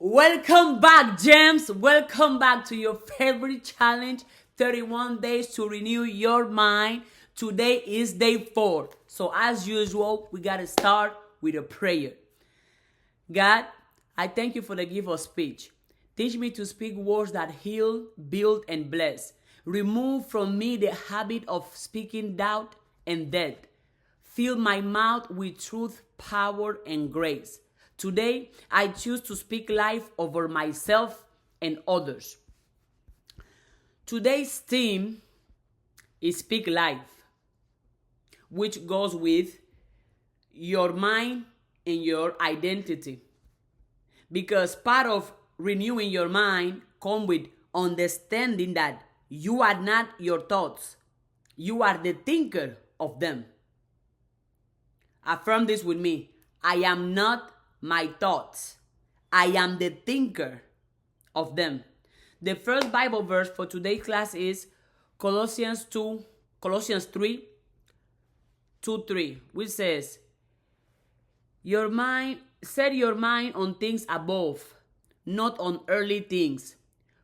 Welcome back, Gems. Welcome back to your favorite challenge, 31 days to renew your mind. Today is day 4. So as usual, we got to start with a prayer. God, I thank you for the gift of speech. Teach me to speak words that heal, build, and bless. Remove from me the habit of speaking doubt and death. Fill my mouth with truth, power, and grace. Today, I choose to speak life over myself and others. Today's theme is Speak Life, which goes with your mind and your identity. Because part of renewing your mind comes with understanding that you are not your thoughts. You are the thinker of them. Affirm this with me. I am not my thoughts. I am the thinker of them. The first Bible verse for today's class is Colossians 3, 2-3, which says, set your mind on things above, not on earthly things.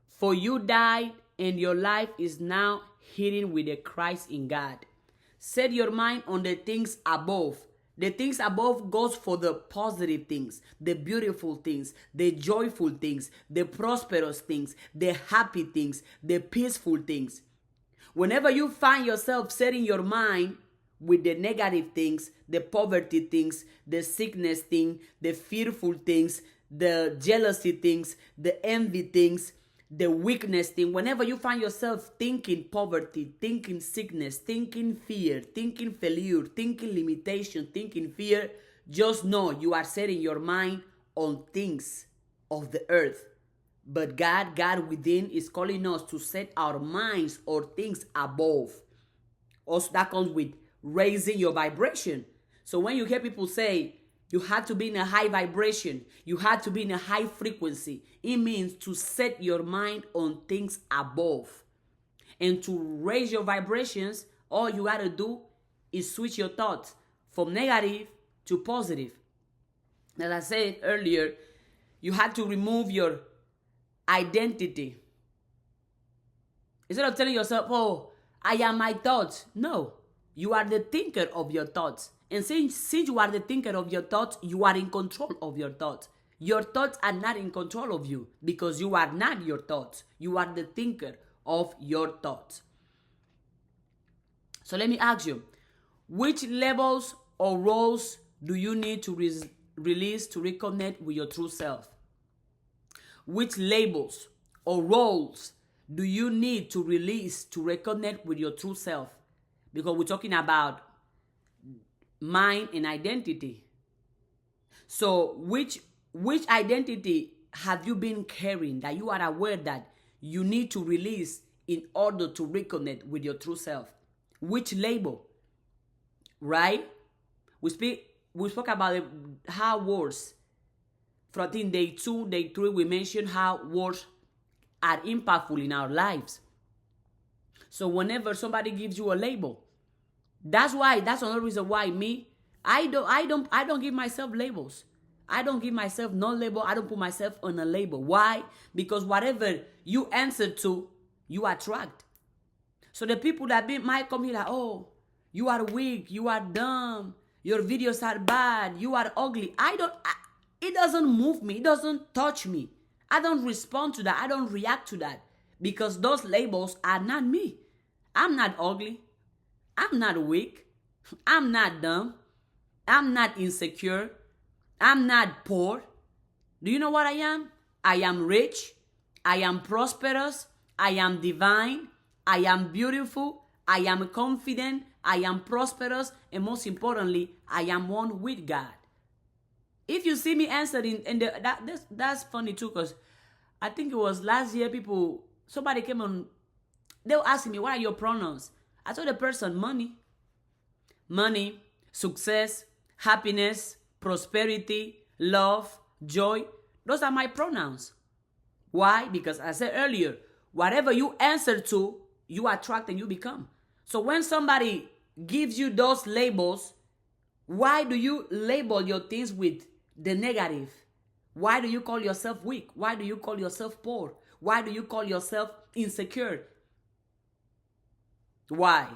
For you died, and your life is now hidden with the Christ in God. Set your mind on the things above. The things above goes for the positive things, the beautiful things, the joyful things, the prosperous things, the happy things, the peaceful things. Whenever you find yourself setting your mind with the negative things, the poverty things, the sickness thing, the fearful things, the jealousy things, the envy things, the weakness thing, whenever you find yourself thinking poverty, thinking sickness, thinking fear, thinking failure, thinking limitation, thinking fear, just know you are setting your mind on things of the earth. But God within is calling us to set our minds on things above. Also, that comes with raising your vibration. So when you hear people say, you have to be in a high vibration, you have to be in a high frequency, it means to set your mind on things above. And to raise your vibrations, all you got to do is switch your thoughts from negative to positive. As I said earlier, you have to remove your identity. Instead of telling yourself, oh, I am my thoughts. No, you are the thinker of your thoughts. And since you are the thinker of your thoughts, you are in control of your thoughts. Your thoughts are not in control of you because you are not your thoughts. You are the thinker of your thoughts. So let me ask you, which levels or roles do you need to release to reconnect with your true self? Which labels or roles do you need to release to reconnect with your true self? Because we're talking about mind and identity. So which identity have you been carrying that you are aware that you need to release in order to reconnect with your true self? Which label? Right? We spoke about how words, from day 2, day 3, we mentioned how words are impactful in our lives. So whenever somebody gives you a label, that's another reason why I don't give myself labels. I don't give myself no label. I don't put myself on a label. Why? Because whatever you answer to, you attract. So the people that might come here like, oh, you are weak, you are dumb, your videos are bad, you are ugly. It doesn't move me. It doesn't touch me. I don't respond to that. I don't react to that because those labels are not me. I'm not ugly. I'm not weak. I'm not dumb. I'm not insecure. I'm not poor. Do you know what I am? I am rich. I am prosperous. I am divine. I am beautiful. I am confident. I am prosperous. And most importantly, I am one with God. If you see me answering, and that's funny too, because I think it was last year, somebody came on, they were asking me, what are your pronouns? I told the person, money, success, happiness, prosperity, love, joy. Those are my pronouns. Why? Because I said earlier, whatever you answer to, you attract and you become. So when somebody gives you those labels, why do you label your things with the negative? Why do you call yourself weak? Why do you call yourself poor? Why do you call yourself insecure? Why?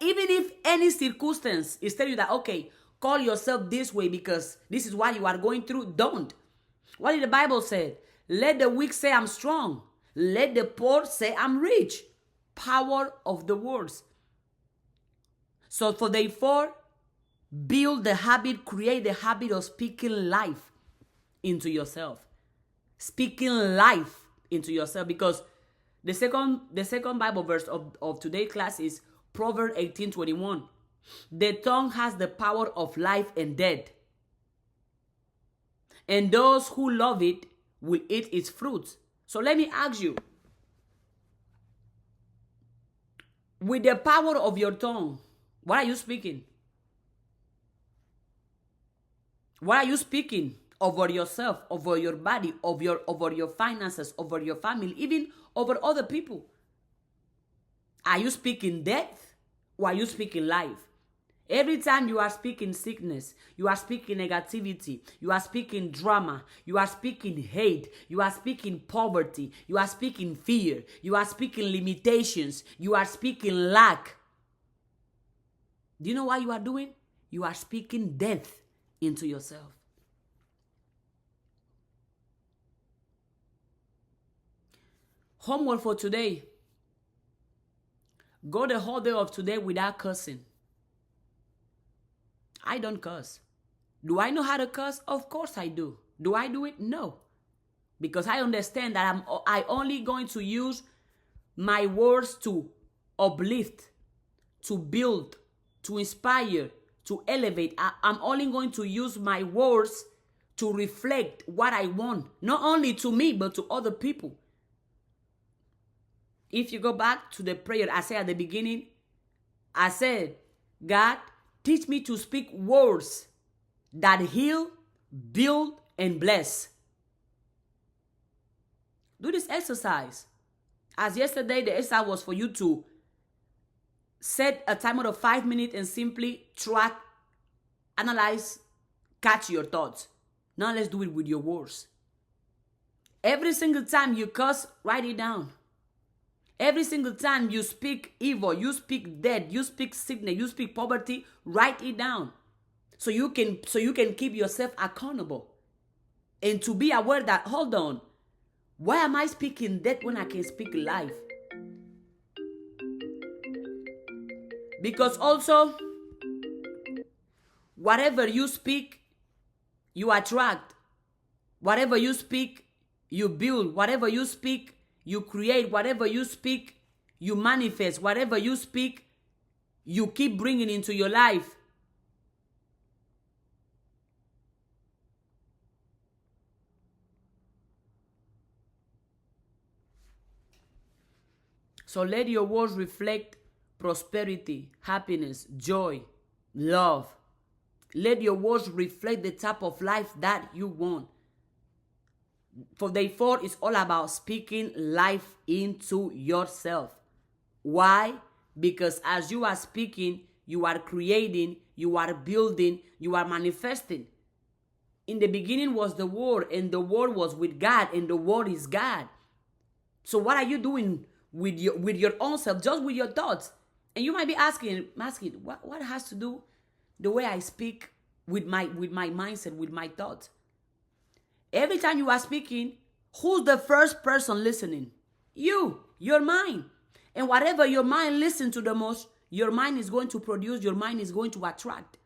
Even if any circumstance is telling you that, okay, call yourself this way because this is what you are going through, don't. What did the Bible say? Let the weak say I'm strong. Let the poor say I'm rich. Power of the words. So for therefore, build the habit, create the habit of speaking life into yourself. Speaking life into yourself, because the second Bible verse of today's class is Proverbs 18:21. The tongue has the power of life and death, and those who love it will eat its fruits. So let me ask you, with the power of your tongue, what are you speaking? What are you speaking over yourself, over your body, over your finances, over your family, even over other people? Are you speaking death or are you speaking life? Every time you are speaking sickness, you are speaking negativity, you are speaking drama, you are speaking hate, you are speaking poverty, you are speaking fear, you are speaking limitations, you are speaking lack. Do you know what you are doing? You are speaking death into yourself. Homework for today. Go the whole day of today without cursing. I don't curse. Do I know how to curse? Of course I do. Do I do it? No. Because I understand that I only going to use my words to uplift, to build, to inspire, to elevate. I'm only going to use my words to reflect what I want, not only to me, but to other people. If you go back to the prayer I said at the beginning, I said, God, teach me to speak words that heal, build, and bless. Do this exercise. As yesterday, the exercise was for you to set a timer of 5 minutes and simply track, analyze, catch your thoughts. Now let's do it with your words. Every single time you curse, write it down. Every single time you speak evil, you speak death, you speak sickness, you speak poverty, write it down. So you can keep yourself accountable. And to be aware that, hold on, why am I speaking death when I can speak life? Because also, whatever you speak, you attract. Whatever you speak, you build. Whatever you speak, you create. Whatever you speak, you manifest. Whatever you speak, you keep bringing into your life. So let your words reflect prosperity, happiness, joy, love. Let your words reflect the type of life that you want. For therefore, it's all about speaking life into yourself. Why? Because as you are speaking, you are creating, you are building, you are manifesting. In the beginning was the Word, and the Word was with God, and the Word is God. So what are you doing with your own self, just with your thoughts? And you might be asking, what has to do the way I speak with my mindset, with my thoughts? Every time you are speaking, who's the first person listening? You, your mind. And whatever your mind listens to the most, your mind is going to produce, your mind is going to attract.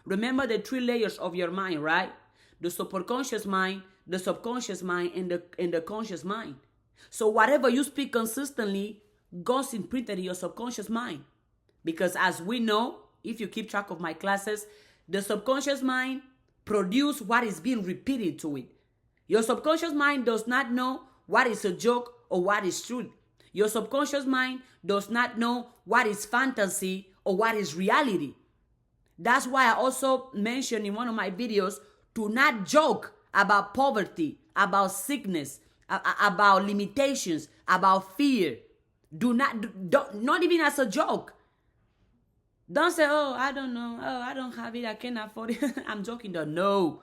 Remember the 3 layers of your mind, right? The subconscious mind, the subconscious mind, and the conscious mind. So whatever you speak consistently goes imprinted in your subconscious mind. Because as we know, if you keep track of my classes, the subconscious mind produces what is being repeated to it. Your subconscious mind does not know what is a joke or what is truth. Your subconscious mind does not know what is fantasy or what is reality. That's why I also mentioned in one of my videos to not joke about poverty, about sickness, about limitations, about fear. Not even as a joke. Don't say, oh, I don't know. Oh, I don't have it. I can't afford it. I'm joking though. No.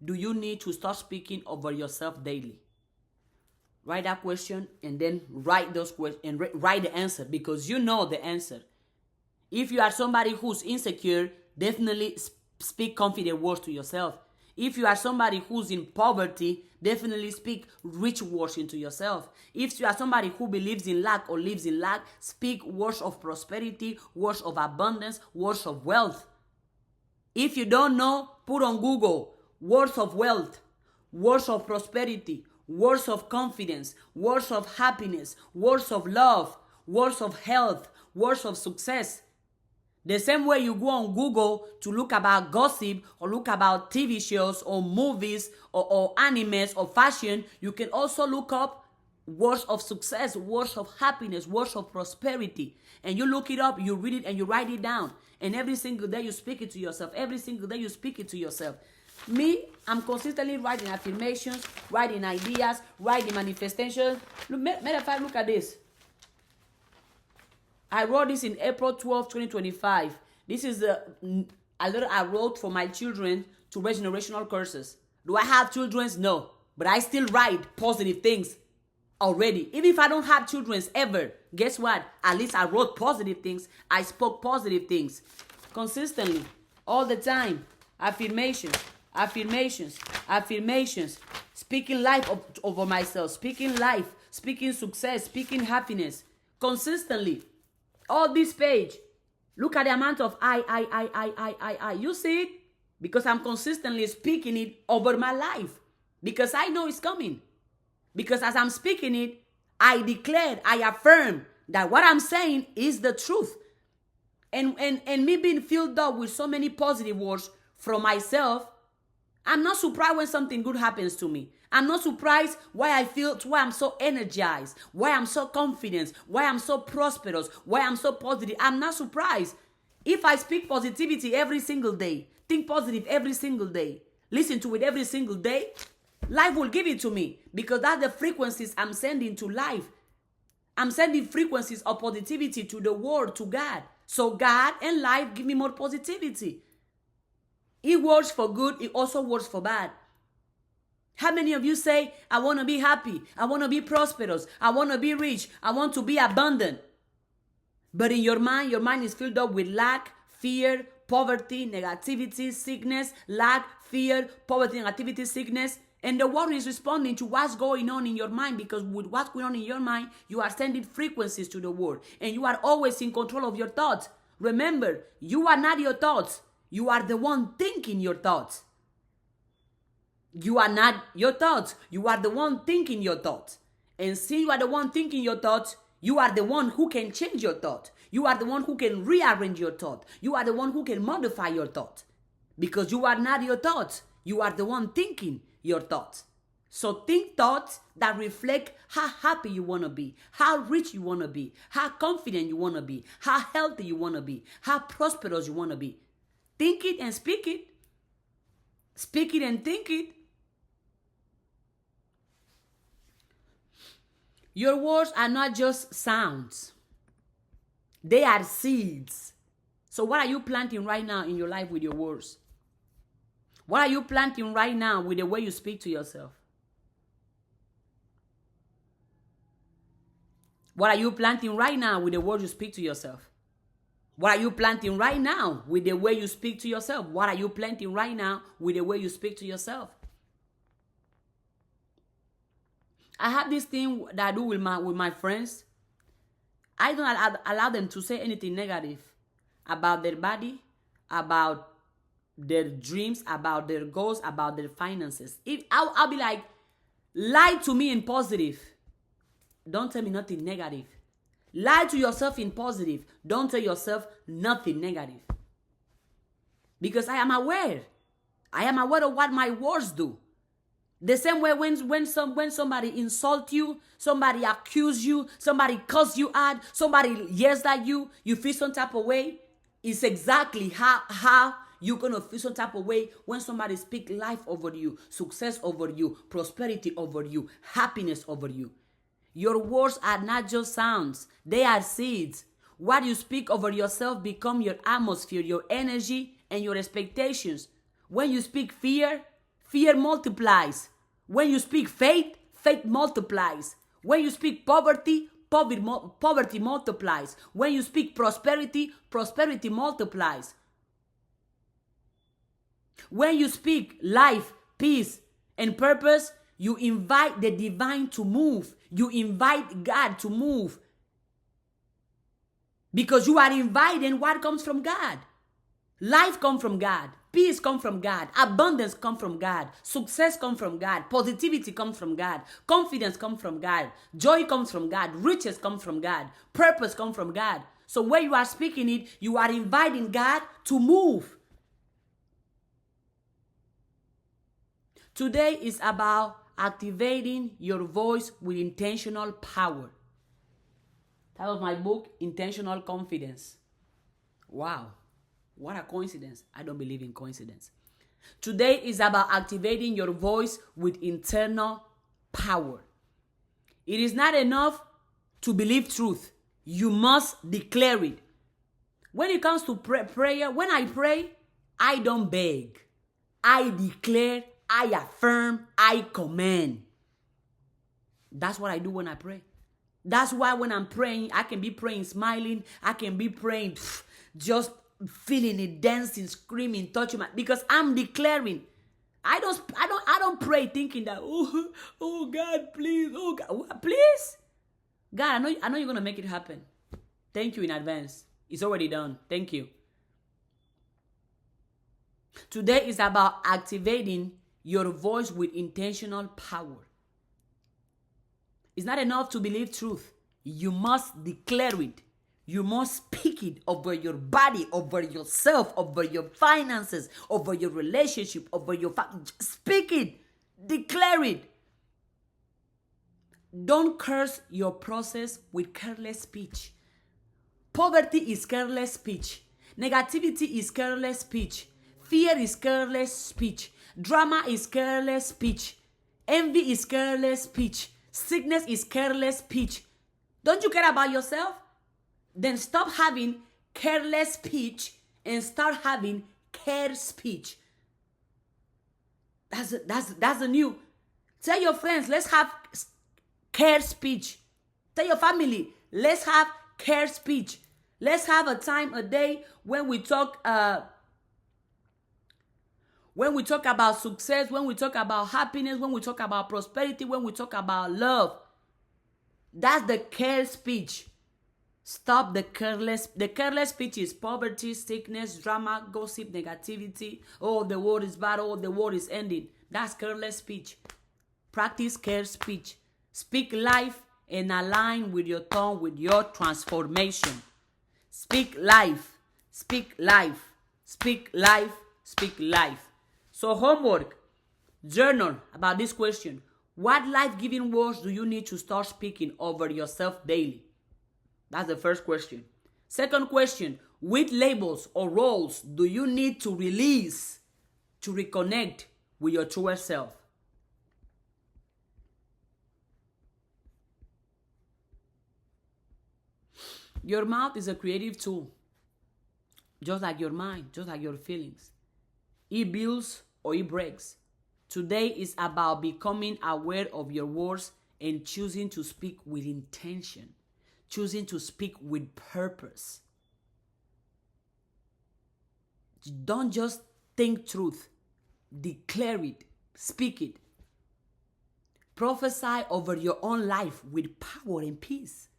do you need to start speaking over yourself daily? Write that question and then write those questions and write the answer, because you know the answer. If you are somebody who's insecure, definitely speak confident words to yourself. If you are somebody who's in poverty, definitely speak rich words into yourself. If you are somebody who believes in lack or lives in lack, speak words of prosperity, words of abundance, words of wealth. If you don't know, put on Google words of wealth, words of prosperity, words of confidence, words of happiness, words of love, words of health, words of success. The same way you go on Google to look about gossip or look about TV shows or movies or animes or fashion, you can also look up words of success, words of happiness, words of prosperity. And you look it up, you read it, and you write it down. And every single day you speak it to yourself. Every single day you speak it to yourself. Me, I'm consistently writing affirmations, writing ideas, writing manifestations. Matter of fact, look at this. I wrote this in April 12, 2025. This is a letter I wrote for my children to raise generational curses. Do I have children? No. But I still write positive things already. Even if I don't have children ever, guess what? At least I wrote positive things. I spoke positive things consistently, all the time. Affirmations, affirmations, affirmations. Speaking life over myself, speaking life, speaking success, speaking happiness, consistently. All this page, look at the amount of I. You see it? Because I'm consistently speaking it over my life. Because I know it's coming. Because as I'm speaking it, I declare, I affirm that what I'm saying is the truth. And me being filled up with so many positive words from myself, I'm not surprised when something good happens to me. I'm not surprised why I'm so energized, why I'm so confident, why I'm so prosperous, why I'm so positive. I'm not surprised. If I speak positivity every single day, think positive every single day, listen to it every single day, life will give it to me, because that's the frequencies I'm sending to life. I'm sending frequencies of positivity to the world, to God. So God and life give me more positivity. It works for good, it also works for bad. How many of you say, I want to be happy, I want to be prosperous, I want to be rich, I want to be abundant? But in your mind is filled up with lack, fear, poverty, negativity, sickness, lack, fear, poverty, negativity, sickness. And the world is responding to what's going on in your mind, because with what's going on in your mind, you are sending frequencies to the world. And you are always in control of your thoughts. Remember, you are not your thoughts. You are the one thinking your thoughts. You are not your thoughts. You are the one thinking your thoughts. And since you are the one thinking your thoughts, you are the one who can change your thought. You are the one who can rearrange your thought. You are the one who can modify your thought. Because you are not your thoughts. You are the one thinking your thoughts. So think thoughts that reflect how happy you want to be, how rich you want to be, how confident you want to be, how healthy you want to be, how prosperous you want to be. Think it and speak it. Speak it and think it. Your words are not just sounds. They are seeds. So what are you planting right now in your life with your words? What are you planting right now with the way you speak to yourself? What are you planting right now with the words you speak to yourself? What are you planting right now with the way you speak to yourself? What are you planting right now with the way you speak to yourself? I have this thing that I do with my friends. I don't allow them to say anything negative about their body, about their dreams, about their goals, about their finances. I'll be like, lie to me in positive. Don't tell me nothing negative. Lie to yourself in positive. Don't tell yourself nothing negative. Because I am aware. I am aware of what my words do. The same way when somebody insults you, somebody accuses you, somebody calls you out, somebody yells at you, you feel some type of way. It's exactly how you're going to feel some type of way when somebody speaks life over you, success over you, prosperity over you, happiness over you. Your words are not just sounds. They are seeds. What you speak over yourself become your atmosphere, your energy, and your expectations. When you speak fear, fear multiplies. When you speak faith, faith multiplies. When you speak poverty, poverty multiplies. When you speak prosperity, prosperity multiplies. When you speak life, peace, and purpose, you invite the divine to move. You invite God to move. Because you are inviting what comes from God. Life comes from God. Peace comes from God. Abundance comes from God. Success comes from God. Positivity comes from God. Confidence comes from God. Joy comes from God. Riches comes from God. Purpose comes from God. So when you are speaking it, you are inviting God to move. Today is about activating your voice with intentional power. That was my book, Intentional Confidence. Wow. What a coincidence. I don't believe in coincidence. Today is about activating your voice with internal power. It is not enough to believe truth. You must declare it. When it comes to prayer, when I pray, I don't beg. I declare, I affirm, I command. That's what I do when I pray. That's why when I'm praying, I can be praying smiling. I can be praying just feeling it, dancing, screaming, touching because I'm declaring. I don't pray thinking that oh God, please, oh God, please, God, I know you're gonna make it happen. Thank you in advance. It's already done. Thank you. Today is about activating your voice with intentional power. It's not enough to believe truth. You must declare it. You must speak it over your body, over yourself, over your finances, over your relationship, over your family. Speak it. Declare it. Don't curse your process with careless speech. Poverty is careless speech. Negativity is careless speech. Fear is careless speech. Drama is careless speech. Envy is careless speech. Sickness is careless speech. Don't you care about yourself? Then stop having careless speech and start having care speech. That's the new. Tell your friends, let's have care speech. Tell your family, let's have care speech. Let's have a time a day when we talk about success, when we talk about happiness, when we talk about prosperity, when we talk about love. That's the care speech. Stop the careless. The careless speech is poverty, sickness, drama, gossip, negativity. Oh, the world is bad. Oh, the world is ending. That's careless speech. Practice care speech. Speak life and align with your tongue with your transformation. Speak life. Speak life. Speak life. Speak life. So homework. Journal about this question. What life-giving words do you need to start speaking over yourself daily? That's the first question. Second question, which labels or roles do you need to release to reconnect with your truer self? Your mouth is a creative tool, just like your mind, just like your feelings. It builds or it breaks. Today is about becoming aware of your words and choosing to speak with intention. Choosing to speak with purpose. Don't just think truth. Declare it. Speak it. Prophesy over your own life with power and peace.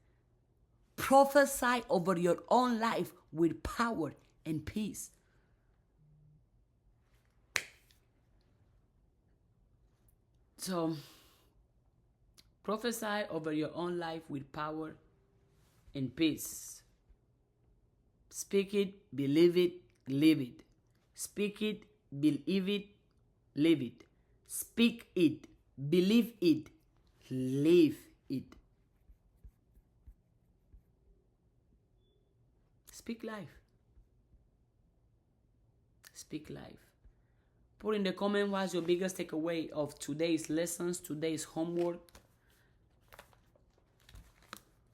Prophesy over your own life with power and peace. So, prophesy over your own life with power and peace. Speak it, believe it, live it. Speak it, believe it, live it. Speak it, believe it, live it. Speak life. Speak life. Put in the comment what's your biggest takeaway of today's lessons, today's homework.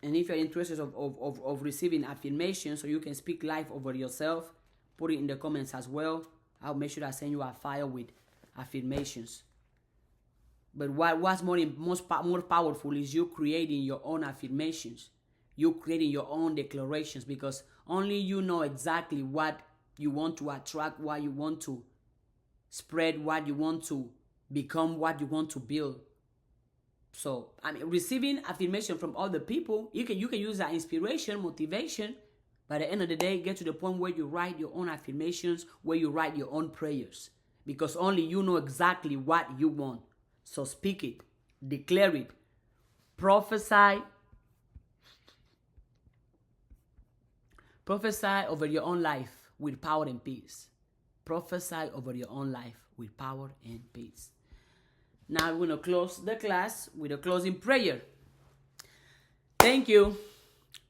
And if you're interested of receiving affirmation so you can speak life over yourself, put it in the comments as well. I'll make sure I send you a file with affirmations. But what's more powerful is you creating your own affirmations. You creating your own declarations, because only you know exactly what you want to attract, what you want to spread, what you want to become, what you want to build. So, I mean, receiving affirmation from other people, you can use that inspiration, motivation. But at the end of the day, get to the point where you write your own affirmations, where you write your own prayers, because only you know exactly what you want. So speak it, declare it, prophesy. Prophesy over your own life with power and peace. Prophesy over your own life with power and peace. Now we're going to close the class with a closing prayer. Thank you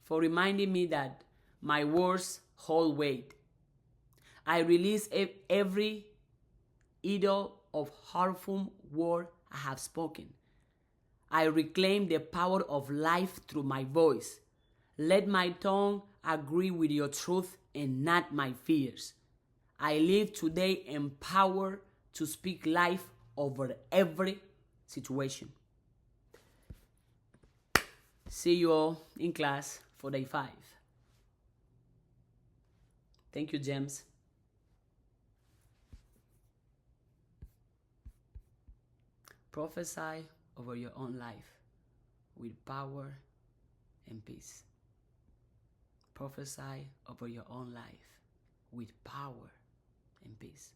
for reminding me that my words hold weight. I release every idol of harmful word I have spoken. I reclaim the power of life through my voice. Let my tongue agree with your truth and not my fears. I live today empowered to speak life over every situation. See you all in class for day 5. Thank you, James. Prophesy over your own life with power and peace. Prophesy over your own life with power and peace.